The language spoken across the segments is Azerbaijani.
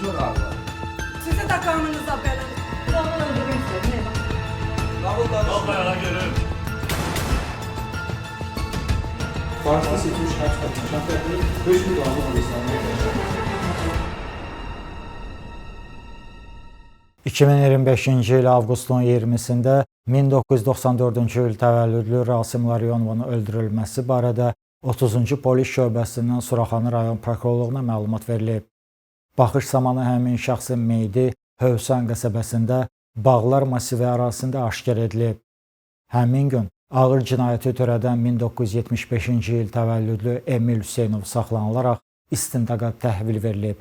Konuşma galiba. Sizi de kanınıza belanı. Babamı öldürmek istedim. Babaya gelin. Farsda seçilmiş kaç kadın? Şampiyonları 5 bin dolarla alırsanlar. 2025-ci il avqustun 20-sində 1994-cü il təvəllüdlü Rasim Larionovun öldürülməsi barədə 30-cu polis şöbəsindən Suraxanı rayon prokurorluğuna məlumat verilib. Baxış zamanı həmin şəxsin meyidi Hövsan qəsəbəsində Bağlar masivi ərazisində aşkar edilib. Həmin gün ağır cinayəti törədən 1975-ci il təvəllüdlü Emil Hüseynov saxlanılaraq istintaqa təhvil verilib.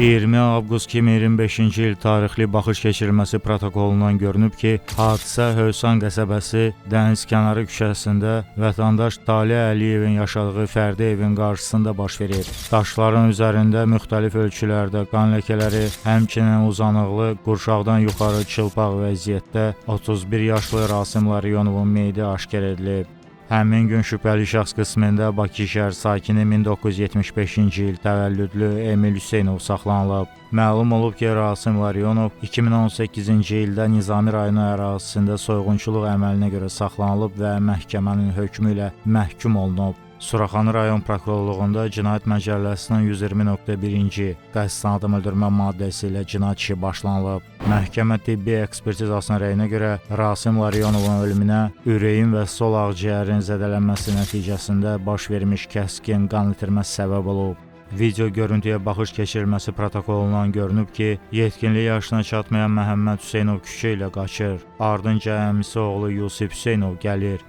20 avqust 2025-ci il tarixli baxış keçirilməsi protokolundan görünüb ki, hadisə Hövsan qəsəbəsi dənizkənarı küçəsində vətəndaş Talih Əliyevin yaşadığı fərdi evin qarşısında baş verib. Daşların üzərində müxtəlif ölçülərdə qan ləkələri, həmçinin uzanıqlı, qurşaqdan yuxarı çılpaq vəziyyətdə 31 yaşlı Rasim Larionovun meyidi aşkar edilib. Həmin gün şübhəli şəxs qismində Bakı şəhər sakini 1975-ci il təvəllüdlü Emil Hüseynov saxlanılıb. Məlum olub ki, Rasim Larionov 2018-ci ildə Nizami rayonu ərazisində soyğunçuluq əməlinə görə saxlanılıb və məhkəmənin hökmü ilə məhkum olunub. Suraxanı rayon prokurorluğunda Cinayət Məcəlləsinin 120.1-ci qəsdən adam öldürmə maddəsi ilə cinayət işi başlanılıb. Məhkəmə tibbi ekspertizasının rəyinə görə Rasim Larionovun ölümünə ürəyin və sol ağciyərin zədələnməsi nəticəsində baş vermiş kəskin qan itirməsi səbəb olub. Video görüntüyə baxış keçirilməsi protokolundan görünüb ki, yetkinlik yaşına çatmayan Məhəmməd Hüseynov küçə ilə qaçır. Ardınca əmisi oğlu Yusif Hüseynov gəlir.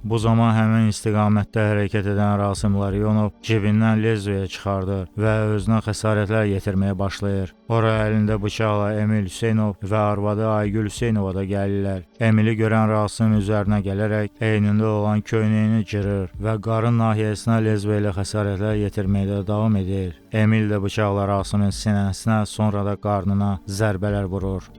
Bu zaman həmin istiqamətdə hərəkət edən Rasim Larionov cibindən lezvəyə çıxardır və özünə xəsarətlər yetirməyə başlayır. Ora əlində bıçaqla Emil Hüseynov və arvadı Aygül Hüseynova da gəlirlər. Emili görən Rasim üzərinə gələrək eynində olan köynəyini cırır və qarın nahiyəsinə lezvə ilə xəsarətlər yetirməyə davam edir. Emil də bıçaqla Rasimin sinəsinə, sonra da qarnına zərbələr vurur.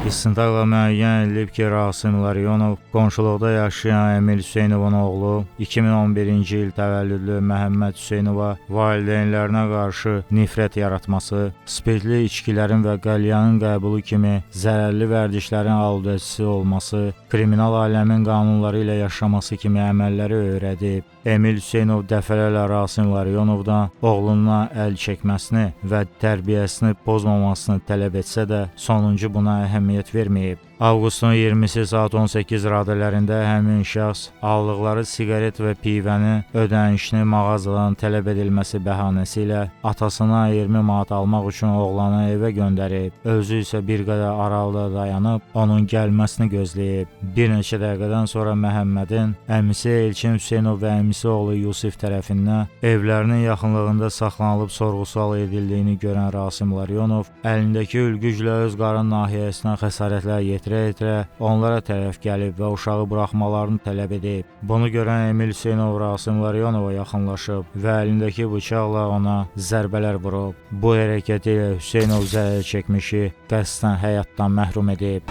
İstintaqla müəyyən edilib ki, Rasim Larionov qonşuluqda yaşayan Emil Hüseynovun oğlu 2011-ci il təvəllüdlü Məhəmməd Hüseynova valideynlərinə qarşı nifrət yaratması, spirtli içkilərin və qəlyanın qəbulu kimi zərərli vərdişlərin aludəçisi olması, kriminal aləmin qanunları ilə yaşaması kimi əməlləri öyrədib. Emil Hüseynov dəfələrlə Rasim Larionovdan oğluna əl çəkməsini və tərbiyəsini pozmamasını tələb etsə də, sonuncu buna əhəmiyyət verməyib. Avqustun 20-si saat 18 radələrində həmin şəxs aldıqları siqaret və pivənin ödənişini mağazadan tələb edilməsi bəhanəsi ilə atasına 20 manat almaq üçün oğlanı evə göndərib. Özü isə bir qədər aralıda dayanıb, onun gəlməsini gözləyib. Bir neçə dəqiqədən sonra Məhəmmədin əmisi Elçin Hüseynov və əmisi oğlu Yusif tərəfindən evlərinin yaxınlığında saxlanılıb sorğu-sual edildiyini görən Rasim Larionov əlindəki ülgüclə öz qarın nahiyəsinə xəsarətlər yetirib. etirə-etirə onlara tərəf gəlib və uşağı buraxmalarını tələb edib. Bunu görən Emil Hüseynov Rasim Larionova yaxınlaşıb və əlindəki bıçaqla ona zərbələr vurub. Bu hərəkəti ilə Hüseynov zərər çəkmişi qəsdən həyatdan məhrum edib.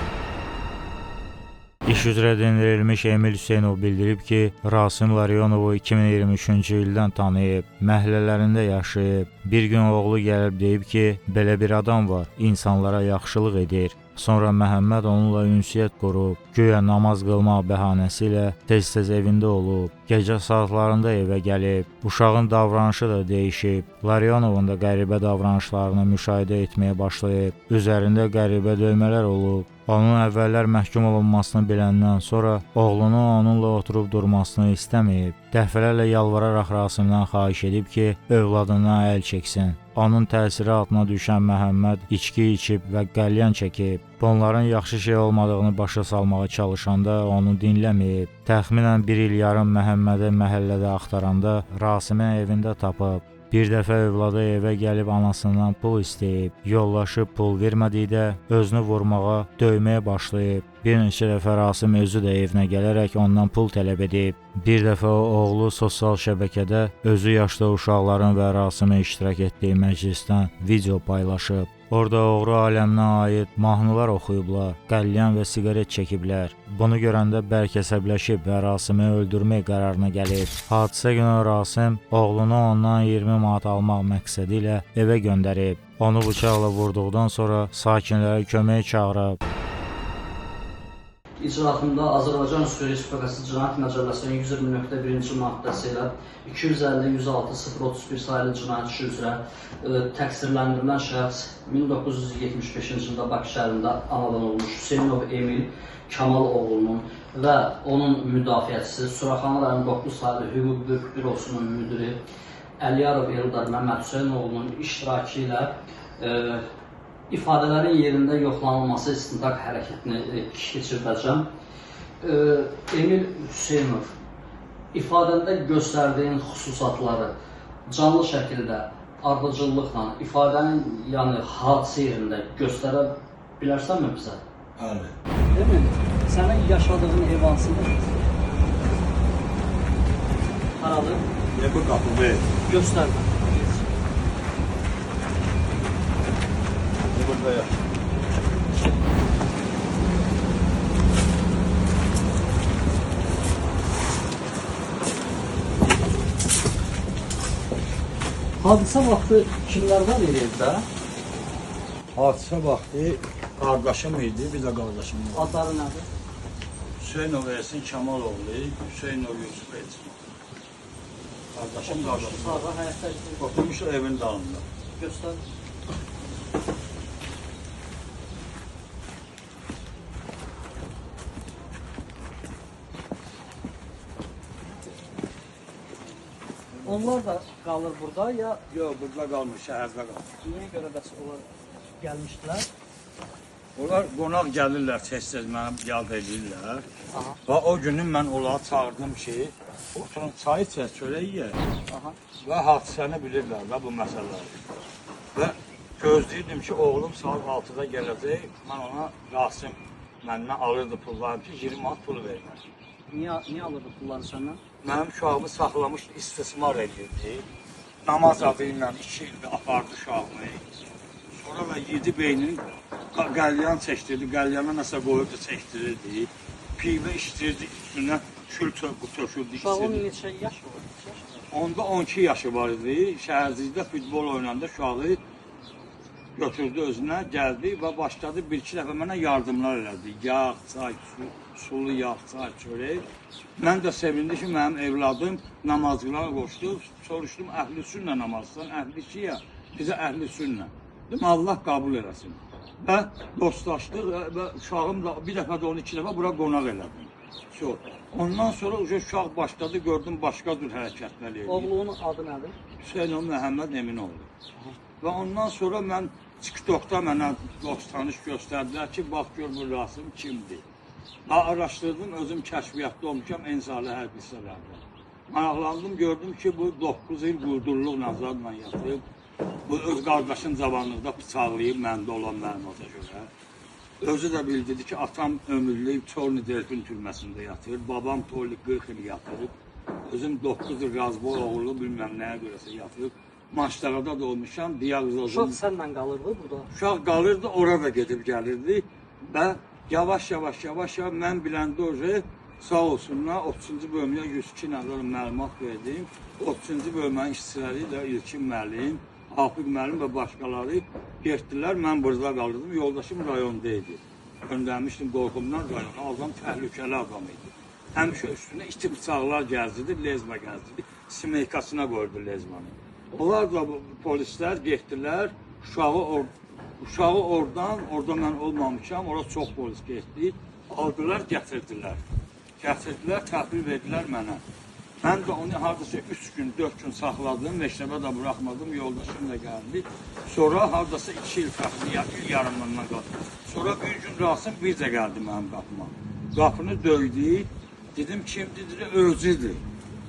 İş üzrə dindirilmiş Emil Hüseynov bildirib ki, Rasim Larionovu 2023-cü ildən tanıyıb, məhəllələrində yaşayıb. Bir gün oğlu gəlib deyib ki, belə bir adam var, insanlara yaxşılıq edir. Sonra Məhəmməd onunla ünsiyyət qurub, güya namaz qılmaq bəhanəsi ilə tez-tez evində olub. Gecə saatlarında evə gəlib, uşağın davranışı da dəyişib. Larionovun da qəribə davranışlarını müşahidə etməyə başlayıb, üzərində qəribə döymələr olub. Onun əvvəllər məhkum olunmasını biləndən sonra oğlunu onunla oturub durmasını istəməyib. Dəfələrlə yalvararaq Rasimdən xahiş edib ki, övladından əl çəksin. Onun təsiri altına düşən Məhəmməd içki içib və qəlyan çəkib. Bunların yaxşı şey olmadığını başa salmağa çalışanda onu dinləməyib. Təxminən 1 il yarım Məhəmmədi məhəllədə axtaranda Rasimin evində tapıb. Bir dəfə övladı evə gəlib anasından pul istəyib. Yollaşıb pul vermədikdə özünü vurmağa, döyməyə başlayıb. Bir neçə dəfə Rasim özü də evinə gələrək ondan pul tələb edib. Bir dəfə o oğlu sosial şəbəkədə özü yaşlı uşaqların və Rasimin iştirak etdiyi məclisdən video paylaşıb. Orada oğru aləminə aid mahnılar oxuyublar, qəlyan və siqaret çəkiblər. Bunu görəndə bərk əsəbləşib və Rasimi öldürmək qərarına gəlib. Hadisə günü Rasim oğlunu ondan 20 manat almaq məqsədi ilə evə göndərib. Onu bıçaqla vurduqdan sonra sakinlərə kömək çağırıb. İcraatında Azərbaycan Respublikası Cinayət Məcəlləsinin 120.1-ci maddəsi ilə 250-106-031 sayılı cinayət işi üzrə təqsirləndirilən şəxs 1975-ci ildə Bakı şəhərində anadan olmuş Hüseynov Emil Kamal oğlunun və onun müdafiəçisi Suraxanı rayon 9 sayılı Hüquq Bürosunun müdiri Əliyarov Eldar Məmməd Hüseynoğlunun iştirakı ilə ifadələrin yerində yoxlanılması istintaq hərəkətini keçirdəcəm. Emil Hüseynov, ifadəndə göstərdiyin xüsusatları canlı şəkildə, ardıcıllıqla ifadənin, yəni hadisə yerində göstərə bilərsənmi bizə? Bəli. Demin, sənin yaşadığın ev hansıdır? Haradır? Bu qapı ver. Göstərmə. Burada ya. Hadisə vaxtı kimlər var evdə? Hadisə vaxtı qardaşım idi, bir də qardaşım var. Adları nədir? Hüseynov Ersin Kamaloğlu, Hüseynov Yusuf Ersin. Qardaşım qardaşım. Sonra həyətdə Oturmuşlar evin dalında. göstər. Onlar da qalır burada ya Yox, burada qalmış, şəhərdə qalmış. niyə görə bəs onlar gəlmişdilər? Onlar qonaq gəlirlər, tez-tez mənə yad edirlər. Aha. Və o günü mən onları çağırdım ki, oturun çay içək, çörək yeyək. Aha. Və hadisəni bilirlər də bu məsələləri. Və gözləyirdim ki, oğlum saat 6-da gələcək, mən ona Rasim məndən alırdı pullarını ki, 20 manat pul vermək. Niyə alırdı pulları səndən? Mənim uşağımı saxlamış, istismar edirdi. Namaz adı ilə 2 ildir apardı uşağımı. Sonra da yedi beynini qəlyan çəkdirdi, qəlyana nəsə qoyurdu, çəkdirirdi. Pivə içdirdi, üstünə kül töküldü. Uşağın neçə yaşı var? Onda 12 yaşı var idi. Şəhərcikdə futbol oynanda uşağı götürdü özünə, gəldi və başladı bir-iki dəfə mənə yardımlar elədi. Yağ, çay, sulu yağ, çay, çörək. Mən də sevindim ki, mənim evladım namazçılara qoşdu. Soruşdum, əhl-i sünnə namazsan, əhl-i şiə, bizə əhl-i sünnə. Dedim, Allah qəbul eləsin. Və dostlaşdıq və uşağım da bir dəfə də onu 2 dəfə bura qonaq elədim. Ondan sonra uşaq başladı, gördüm başqa cür hərəkətlər edir. Oğlunun adı nədir? Hüseynov Məhəmməd Eminoğlu. Və ondan sonra mən TikTokda mənə dost tanış göstərdilər ki, bax gör bu Rasim kimdir. Araşdırdım, özüm kəşfiyyatda olmuşam Enzali hərbi hissələrdə. Maraqlandım, gördüm ki, bu 9 il quldurluq nazarla yatıb. Bu öz qardaşın cavanlıqda bıçaqlayıb məndə olan məlumata görə. Özü də bildirdi ki, atam ömürlüyüb Çorlu Delfin türməsində yatır, babam Torli 40 il yatırıb, özüm 9 il Razbol oğlu bilməm nəyə görəsə yatırıb, Maçlarada da olmuşam, diaqnozum. Uşaq səndən qalırdı burada? Uşaq qalırdı, orada gedib gəlirdi və yavaş mən biləndə oje sağ olsunlar 30-cu bölümdə 102 nəfər məlumat verdim. 30-cu bölmənin işçiləri ilə İlkin müəllim, Hafiq müəllim və başqaları getdilər. Mən burada qalırdım. Yoldaşım rayonda idi. Göndərmişdim qorxumdan rayona. Adam təhlükəli adam idi. Həmişə üstünə iti bıçaqlar gəzdirdi, lezma gəzdirdi. Simeykasına qoydu lezmanı. Onlar da polislər getdilər. Uşağı oradan mən olmamışam. Orada çox polis getdi. Aldılar, gətirdilər. Təhvil verdilər mənə. Mən də onu hardasa 3 gün, 4 gün saxladım, məktəbə də buraxmadım, yoldaşım da gəldi. Sonra hardasa 2 il il yarımdan qaldı. Sonra bir gün Rasim bir də gəldi mənim qapıma. Qapını döydü, dedim kimdir, dedi özüdür.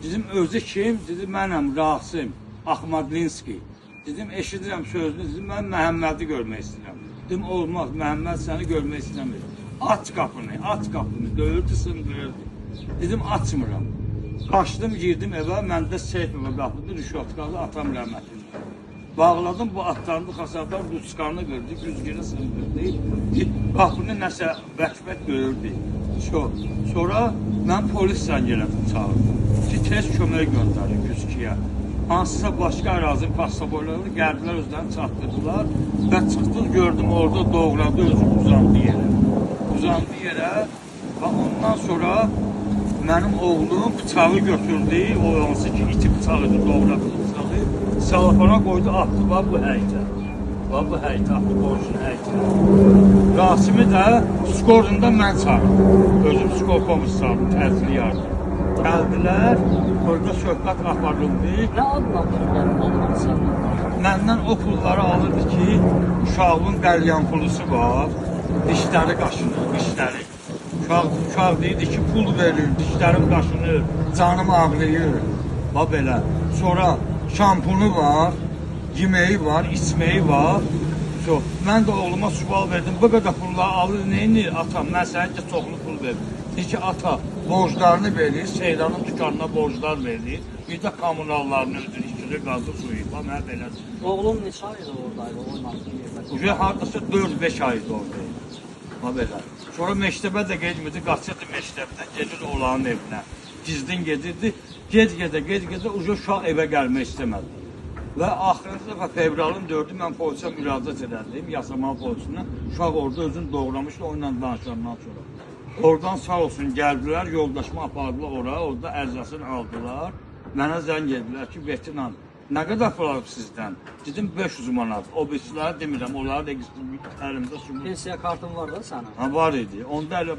Dedim özü kim, dedi mənəm Rasim Axmadlinski. Dedim eşidirəm sözünü, dedim mən Məhəmmədi görmək istəyirəm. Dedim olmaz, Məhəmməd səni görmək istəmir. Aç qapını, döyürdü, sındırırdı. Dedim açmıram. Qaçdım, girdim evə, məndə seyf evə qapıdı, rüşvətqalı atam rəhmətində. Bağladım, bu atlarını, xasarlar, ruçkanı qırdı, güzgünü sındırdı. Qapını nəsə bək-bək döyürdü. Sonra mən polis zəngələdim, çağırdım. Ki, tez kömək göndərin güzgüyə. Hansısa başqa ərazinin pasaporları gəldilər, özlərini çatdırdılar və çıxdıq, gördüm orada doğradı özü uzandı yerə və ondan sonra mənim oğlum bıçağı götürdü, o hansı ki iti bıçağıydı, doğradı bıçağı, salafana qoydu, atdı bu həyətə. Bu həyətə, atdı borcunu həyətə. Rasimi də skorunda mən çağırdım, özüm skor komissarım, təhsili yardım. Gəldilər, burada söhbət aparıldı. Nə adına gəldi? Məndən o pulları alırdı ki, uşağın qəlyan pulusu var, dişləri qaşınır, dişləri. Uşaq deyirdi ki, pul verir, dişlərim qaşınır, canım ağrıyır. Belə. Sonra şampunu var, yeməyi var, içməyi var. Mən də oğluma sual verdim, bu qədər pulları alır, neyini atam, mən səncə çoxlu pul verir. Deyir ki, ata borclarını verir, Seyranın dükanına borclar verir, bir də kommunallarını ödür, işçilik qazı suyu, mənə belədir. Oğlum neçə ayda oradaydı, oynadığı yerdə? Uca hardasa 4-5 ayda oradaydı. Belə. Sonra məktəbə də getmirdi, qaçırdı məktəbdən, gedir olanın evinə. Gizlin gedirdi, ged-gedə uca uşaq evə gəlmək istəmədi. Və axırıncı dəfə fevralın 4-ü mən polisə müraciət edərdim, Yasamal polisinə. Uşaq orada özünü doğramışdı, onunla danışandan sonra. Oradan sağ olsun gəldilər, yoldaşımı apardılar orada ərzəsini aldılar. Mənə zəng edilər ki, Vetinan, nə qədər pul alıb sizdən? Dedim 500 manat. O birisiləri demirəm, onları da əlimdə sümür. Pensiya kartın var da sənin? Var idi. Onda elə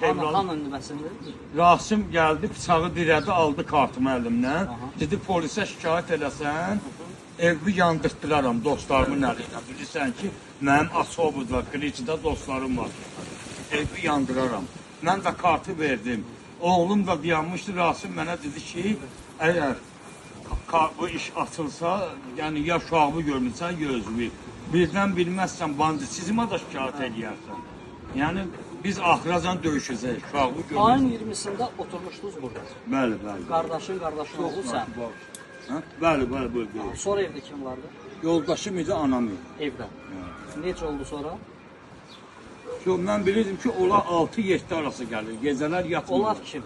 fevralın... Hanı nüvəsində? Rasim gəldi, bıçağı dirədi, aldı kartımı əlimdən. Dedi, polisə şikayət eləsən, evi yandırtdıraram dostlarımın əliylə. Bilirsən ki, mənim Asobudda, Qiliçdə dostlarım var. Evi yandıraram. Mən də kartı verdim. Oğlum da dayanmışdı, Rasim mənə dedi ki, əgər bu iş açılsa, yəni ya uşağımı görmürsən, ya özümü. Birdən bilməzsən, banditizmə də şikayət edəyərsən. Yəni, biz axıracan döyüşəcəyik, uşağımı görmürsən. Ayın 20-sində oturmuşdunuz burada. Bəli. Qardaşın oğlu sən. Bəli. Sonra evdə kim vardı? Yoldaşım idi, anam idi. Evdə. Necə oldu sonra? Mən bilirdim ki, onlar 6-7 arası gəlir, gecələr yatmır. Onlar kim?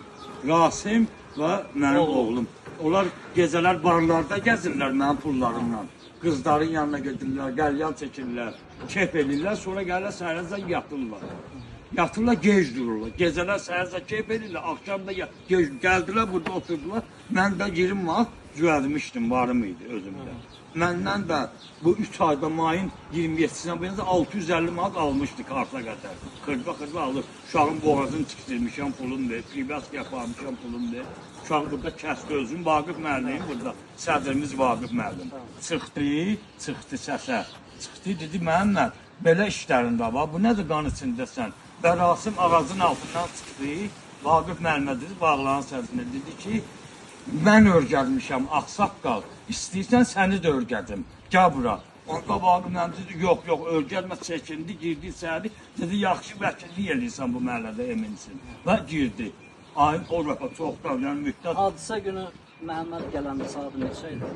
Rasim və mənim oğlum. Onlar gecələr barlarda gəzirlər mənim pullarımla. Qızların yanına gedirlər, qəlyan çəkirlər, keyf edirlər, sonra gəlirlər səhərəcən yatırlar. Yatırlar, gec dururlar. Gecələr səhərəcən keyf edirlər, axşam da gec gəldilər, burada oturdular. Mən də 20 vaxt cüvəlmişdim, varım idi özümdə. Məndən də bu 3 ayda mayın 27-sinə bu 650 manat almışdı karta qədər. Xırda alır. Uşağın boğazını tikdirmişəm, pulum ver. Pribask yaparmışam, pulum ver. Uşaq burada kəsdi özüm. Vaqif müəllim burada. Sədrimiz Vaqif müəllim. Çıxdı səsə. Çıxdı, dedi, Məhəmməd, belə işlərində var. Bu nədir qan içindəsən? Və Rasim ağacın altından çıxdı. Vaqif müəllimə dedi, bağlanan sədrinə dedi ki, mən örgədmişəm, ağsaqqal. İstəyirsən səni də örgədim. Gəl bura. Onun qabağını mən dedi, yox, ölgəlmə çəkindi, girdi içəri. Dedi, yaxşı vəkillik eləyirsən bu məhəllədə eminsin. Və girdi. Ayın o rəfə çoxdan, yəni müddət. Hadisə günü Məhəmməd gələndə saat neçə idi?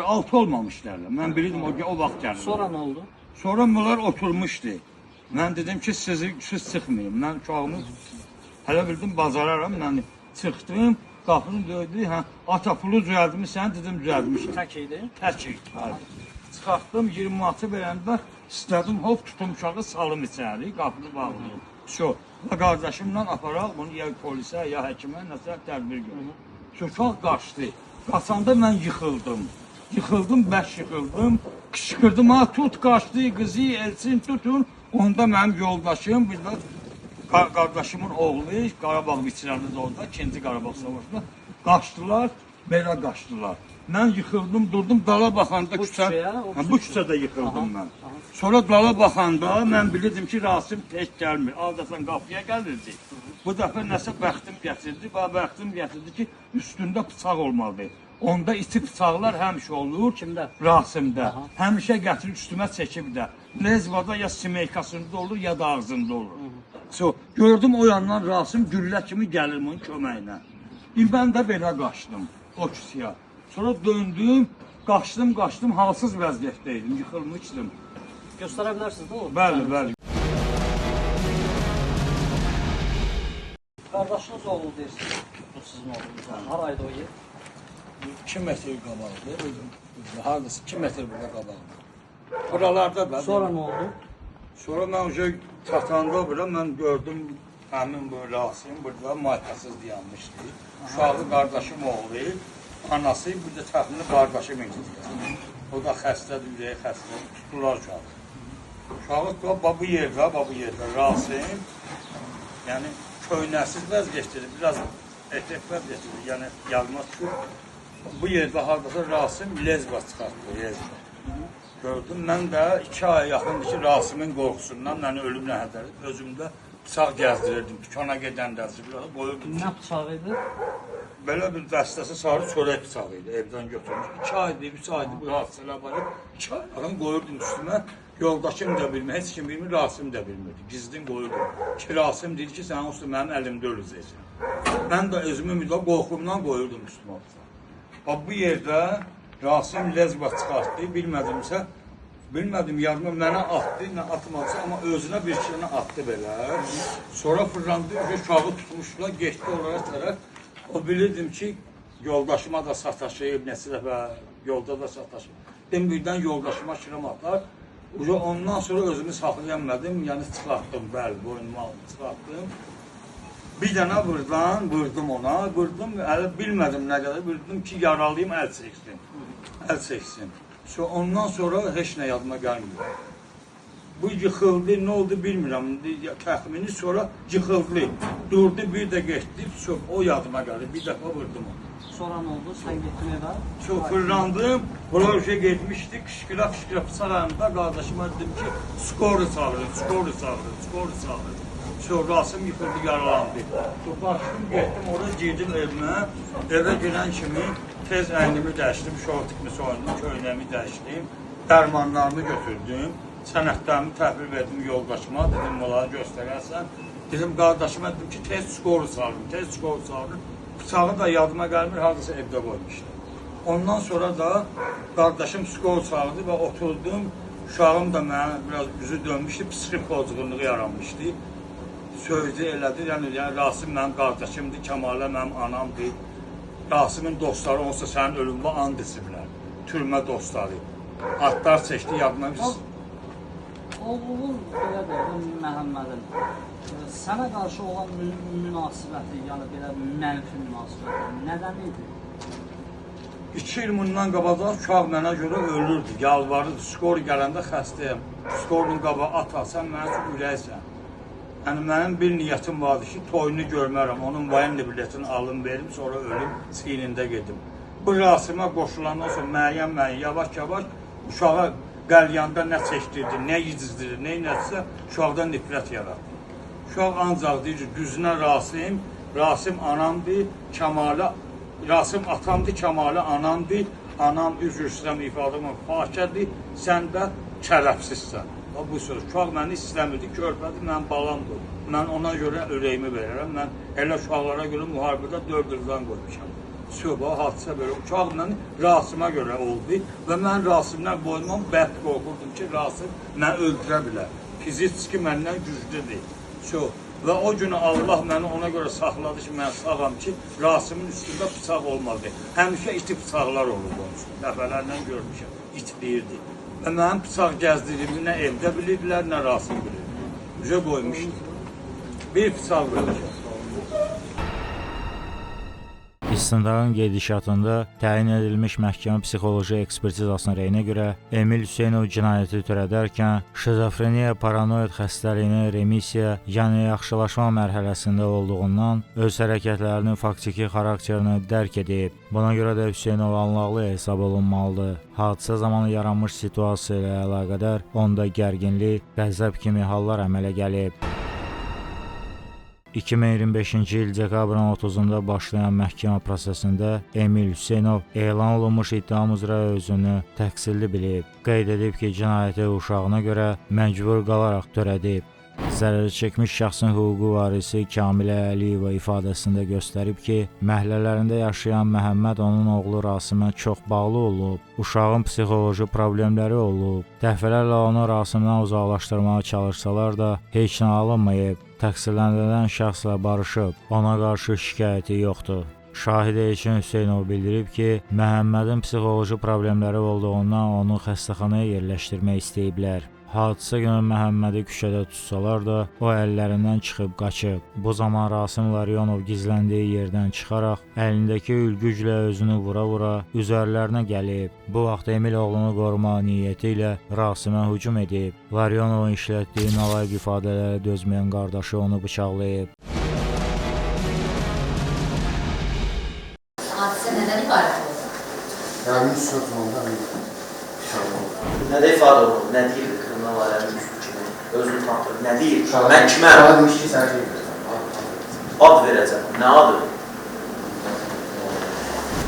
6 olmamışlar. Mən bilirdim o vaxt gəlir. Sonra nə oldu? Sonra bunlar oturmuşdu. Mən dedim ki, siz çıxmayın. Mən uşağımı hələ bildim bazararam. Mən çıxdım, qapını döydü. Ata pulu düzəldimi, dedim düzəldmişim. Tək idi? Tək idi. Çıxartdım, 20 manatı verəndə istədim, hop tutum uşağı salım içəri, qapını bağlayım. Şu, və qardaşımla aparaq bunu ya polisə, ya həkimə, nəsə tədbir görür. Uşaq qaçdı. Qaçanda mən yıxıldım. Bərk yıxıldım. Qışqırdım, tut qaçdı, qızı, Elçin tutun. Onda mənim yoldaşım, bir də qardaşımın oğlu, Qarabağ veteranı da orada, 2-ci Qarabağ savaşında qaçdılar, belə qaçdılar. Mən yıxıldım, durdum, dala baxanda bu küçədə yıxıldım mən. Sonra dala baxanda mən bilirdim ki, Rasim tək gəlmir. Adətən qapıya gəlirdi. Bu dəfə nəsə bəxtim gətirdi. Bəxtim gətirdi ki, üstündə bıçaq olmalıdır. Onda iti bıçaqlar həmişə olur. Kimdə? Rasimdə. Həmişə gətirib üstümə çəkib də. Lezvada ya simeykasında olur, ya da ağzında olur. Gördüm o yandan Rasim güllə kimi gəlir bunun köməyinə. Mən də belə qaçdım o küçəyə. Sonra döndüm, qaçdım, halsız vəziyyətdəydim, yıxılmışdım. Göstərə bilərsiniz də o? Bəli. Qardaşınız oğlu deyirsiniz, bu sizin oğlunuz. Har ayda o yer? 2 metr qabaqdır. Hardasa 2 metr burada qabaqdır. Buralarda da. Sonra nə oldu? Sonra mən çatanda bura mən gördüm həmin bu Rasim burada maykasız dayanmışdı. Uşağı qardaşım oğlu, anası bir də təxmini qardaşım idi. O da xəstədir, ürəyi xəstədir, tutdular uşağı. Uşağı bu yerdə Rasim, yəni köynəsiz vəziyyətdir, biraz etek vəziyyətdir, yəni yadıma düşür. Bu yerdə hardasa Rasim lezba çıxartdı, lezba. Gördüm, mən də 2 ay yaxındır ki, Rasimin qorxusundan, yəni ölüm nəhədəri, özümdə bıçaq gəzdirirdim, dükana gedəndə qoyurdum. Nə bıçağı idi? Belə bir dəstəsi sarı çörək bıçağı idi, evdən götürmüş. 2 aydır, 3 aydır bu hadisələr var. 2 ay yaxın qoyurdum üstümə, yoldaşım da bilmir, heç kim bilmir, Rasim də bilmirdi. Gizlin qoyurdum. Ki, Rasim deyir ki, sənin üstü mənim əlimdə öləcəksən. Mən də özümü qorxumdan qoyurdum üstümə bıçağı. Bu yerdə Rasim lezba çıxartdı, bilmədim yadıma mənə atdı, nə atmadısa, amma özünə bir şeyini atdı belə. Sonra fırlandı, uşağı tutmuşlar, geçdi oraya tərəf. O bilirdim ki, yoldaşıma da sataşıyıb, neçə dəfə yolda da sataşıyıb. Dedim, birdən yoldaşıma şirim atar. Ondan sonra özümü saxlayamədim, yəni çıxartdım, bəli, boynumu aldım, çıxartdım. Bir dənə vurdum ona, hələ bilmədim nə qədər, vurdum ki, yaralıyım, əl çəksin. Ondan sonra heç nə yadıma gəlmir. Bu yıxıldı, nə oldu bilmirəm, təxmini sonra yıxıldı, durdu, bir də getdi, o yadıma gəldi, bir dəfə vurdum onu. Sonra nə oldu, sən getdin evə? Fırlandım, bunlar getmişdi, qışqıra bıçağımda qardaşıma dedim ki, skoru çağırın. Rasim yıxıldı, yaralandı. Başladım, getdim, orada girdim evə girən kimi tez əynimi dəyişdim, şortumu soyundum, köynəmi dəyişdim, dərmanlarımı götürdüm, sənədlərimi təhvil verdim yoldaşıma, dedim, onları göstərərsən. Dedim, qardaşıma dedim ki, tez skoru çağırın. Bıçağı da yadıma gəlmir, haradasa evdə qoymuşdu. Ondan sonra da qardaşım skor çağırdı və oturdum. Uşağım da mənə biraz üzü dönmüşdü, psixik pozğunluğu yaranmışdı. Sözdü elədi, yəni Rasim mənim qardaşımdır, Kəmalə mənim anamdır. Rasimin dostları olsa sənin ölümdə and içiblər, türmə dostları. Atlar çəkdi, yadıma biz. Oğlunun, belə deyək, Məhəmmədin sənə qarşı olan münasibəti, yəni belə mənfi münasibəti nədən idi? 2 il bundan qabaqdan uşaq mənə görə ölürdü, yalvarırdı. Skor gələndə xəstəyəm. Skorun qabağı atarsan, mənə üçün ürəksən. Yəni, mənim bir niyyətim vardı ki, toyunu görmərəm, onun vayenli biletini alım, verim, sonra ölüm, çiynində gedim. Bu Rasimə qoşulandan sonra müəyyən, yavaş-yavaş uşağa qəlyanda nə çəkdirdi, nə yedizdirir, nə inətsə, uşaqdan nifrət yaratdı. Uşaq ancaq deyir, düzünə Rasim anamdır, Rasim atamdır, Kəmalə anamdır, anam üzr istəyirəm ifadəmə fakirdir, sən də şərəfsizsən. Bu söz uşaq məni istəmirdi, körpədir, mən balamdır. Mən ona görə ürəyimi verirəm. Mən elə uşaqlara görə müharibədə 4 ildən qoymuşam. Söhbət hadisə belə. Uşaq məni Rasimə görə oldu və mən Rasimdən boynuma bərk qorxurdum ki, Rasim məni öldürə bilər. Fiziki məndən güclüdür. Və o günü Allah məni ona görə saxladı ki, mən sağam ki, Rasimin üstündə bıçaq olmadı. Həmişə iti bıçaqlar olurdu onun üstündə. Dəfələrlə görmüşəm, itliyirdi. Və mənim bıçaq gəzdirdiyimi nə evdə bilirdilər, nə Rasim bilirdi. Üzə qoymuşdu. Bir bıçaq verəcək. İstintaqın gedişatında təyin edilmiş məhkəmə psixoloji ekspertizasının rəyinə görə Emil Hüseynov cinayəti törədərkən şizofreniya, paranoid xəstəliyinin remisiya, yəni yaxşılaşma mərhələsində olduğundan öz hərəkətlərinin faktiki xarakterini dərk edib. Buna görə də Hüseynov anlaqlı hesab olunmalıdır. Hadisə zamanı yaranmış situasiya ilə əlaqədar onda gərginlik, qəzəb kimi hallar əmələ gəlib. 2025-ci il dekabrın 30-da başlayan məhkəmə prosesində Emil Hüseynov elan olunmuş ittiham üzrə özünü təqsirli bilib. Qeyd edib ki, cinayəti uşağına görə məcbur qalaraq törədib. Zərər çəkmiş şəxsin hüquqi varisi Kamilə Əliyeva ifadəsində göstərib ki, məhəllələrində yaşayan Məhəmməd onun oğlu Rasimə çox bağlı olub, uşağın psixoloji problemləri olub, dəfələrlə onu Rasimdən uzaqlaşdırmağa çalışsalar da heç nə alınmayıb. Təqsirləndirilən şəxslə barışıb, ona qarşı şikayəti yoxdur. Şahid Elçin Hüseynov bildirib ki, Məhəmmədin psixoloji problemləri olduğundan onu xəstəxanaya yerləşdirmək istəyiblər. Hadisə günü Məhəmmədi küçədə tutsalar da, o əllərindən çıxıb qaçıb. Bu zaman Rasim Laryonov gizləndiyi yerdən çıxaraq, əlindəki ülgüclə özünü vura-vura üzərlərinə gəlib. Bu vaxt Emil oğlunu qorumaq niyyəti ilə Rasimə hücum edib. Laryonovun işlətdiyi nalayiq ifadələrə dözməyən qardaşı onu bıçaqlayıb. Hadisə nədən ibarət oldu? Yani sırtında Nədə ifadə olunur? Nə deyir kriminal aləmin üstü kimi? Özünü tanıtır. Nə deyir? Mən kiməm? Şahid demiş ki, sən şey Ad verəcəm. Nə adı?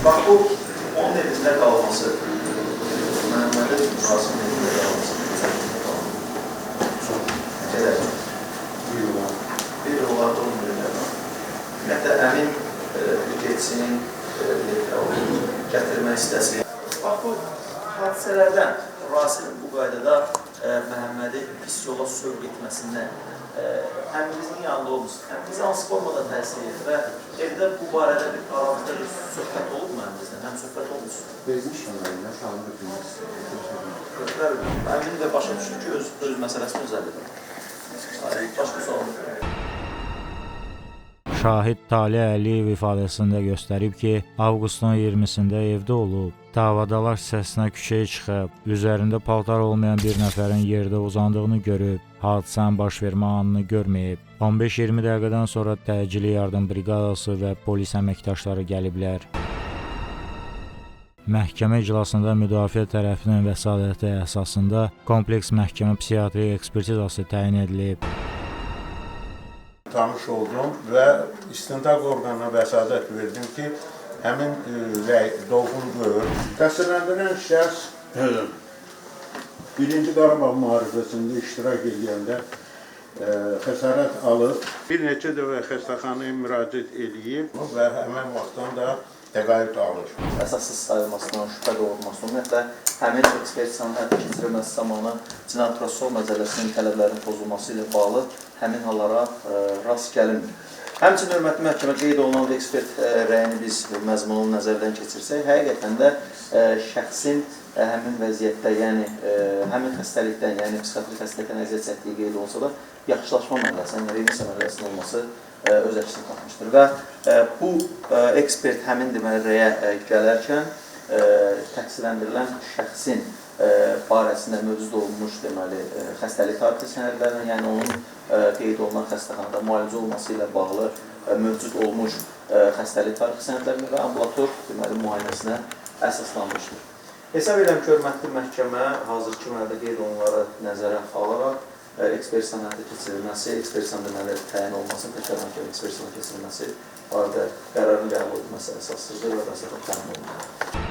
Bax, bu onun evində qalması, Məhəmmədin Rasim'in evində qalması. Gedək. Bir yollarda onun evində. Ümumiyyətlə, əmin geçsinin gətirmək istəsi. Bax, bu hadisələrdən Rasimin bu qaydada Məhəmmədi pis yola sövq etməsindən əmimizin yanında olmuşsun. Əmimiz hansı formada təsir edir və evdə bu barədə aramızda bir söhbət olub mu əmimizdən? Həm söhbət olmuşsun? Vermiş yanlarında şahını bilməz. Əmin də başa düşür ki, öz məsələsini öz əllidir. Başqa sualım. Şahid Talih Əliyev ifadəsində göstərib ki, avqustun 20-sində evdə olub. Davadalar səsinə küçəyə çıxıb, üzərində paltar olmayan bir nəfərin yerdə uzandığını görüb, hadisənin baş vermə anını görməyib. 15-20 dəqiqədən sonra təcili yardım briqadası və polis əməkdaşları gəliblər. Məhkəmə iclasında müdafiə tərəfinin vəsadəti əsasında kompleks məhkəmə psixiatri ekspertizası təyin edilib. Tanış oldum və istintaq orqanına vəsadət verdim ki, həmin doğuldur. Təsdiqləndirilən şəxs 1-ci Qarabağ müharibəsində iştirak edəndə xəsarət alıb. Bir neçə dəfə xəstəxanaya müraciət edib və həmin vaxtdan da təqaüd alır. Əsassız sayılmasından, şübhə doğulmasından, ümumiyyətlə, həmin ekspertisanın həyata keçirilməsi zamanı Cinayət Prosessual Məcəlləsinin tələblərinin pozulması ilə bağlı həmin hallara rast gəlinmir. Həmçinin hörmətli məhkəmə qeyd olunan ekspert rəyini biz məzmununu nəzərdən keçirsək, həqiqətən də şəxsin həmin vəziyyətdə, yəni həmin xəstəlikdən, yəni psixatrik xəstəlikdən əziyyət çəkdiyi qeyd olunsa da, yaxşılaşma mərhələsinin, remisiya mərhələsinin olması öz əksini tapmışdır. Və bu ekspert həmin deməli rəyə gələrkən təqsirləndirilən şəxsin barəsində mövcud olunmuş deməli xəstəlik tarixi sənədlərinin, yəni onun qeyd olunan xəstəxanada müalicə olması ilə bağlı mövcud olmuş xəstəlik tarixi sənədlərini və ambulator deməli müayinəsinə əsaslanmışdır. Hesab edirəm ki, hörmətli məhkəmə hazırki mərdə qeyd olunanları nəzərə alaraq ekspertisanın həyata keçirilməsi, ekspertisanın deməli təyin olması, təkrar məhkəmə ekspertisanın keçirilməsi barədə qərarın qəbul edilməsi əsassızdır və vəsatət təmin olunur.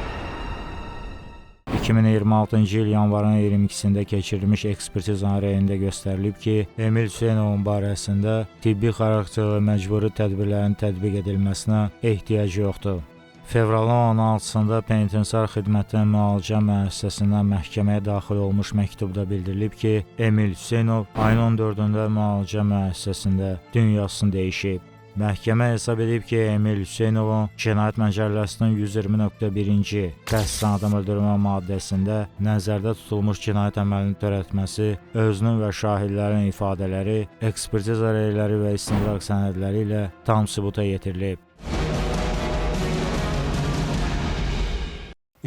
2026-cı il yanvarın 22-sində keçirilmiş ekspertizanın rəyində göstərilib ki, Emil Hüseynovun barəsində tibbi xarakterli məcburi tədbirlərin tətbiq edilməsinə ehtiyac yoxdur. Fevralın 16-sında penitensiar xidmətin müalicə müəssisəsindən məhkəməyə daxil olmuş məktubda bildirilib ki, Emil Hüseynov ayın 14-də müalicə müəssisəsində dünyasını dəyişib. Məhkəmə hesab edib ki, Emil Hüseynovun Cinayət Məcəlləsinin 120.1-ci qəsdən adam öldürmə maddəsində nəzərdə tutulmuş cinayət əməlini törətməsi, özünün və şahidlərin ifadələri, ekspertiza rəyləri və istinaq sənədləri ilə tam sübuta yetirilib.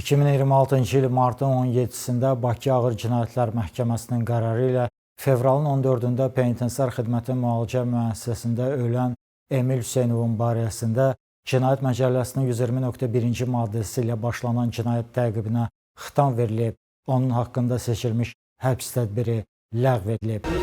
2026-cı il martın 17-sində Bakı Ağır Cinayətlər Məhkəməsinin qərarı ilə fevralın 14-də penitensiar xidmətin müalicə müəssisəsində ölən Emil Hüseynovun barəsində Cinayət Məcəlləsinin 120.1-ci maddəsi ilə başlanan cinayət təqibinə xitam verilib. Onun haqqında seçilmiş həbs tədbiri ləğv edilib.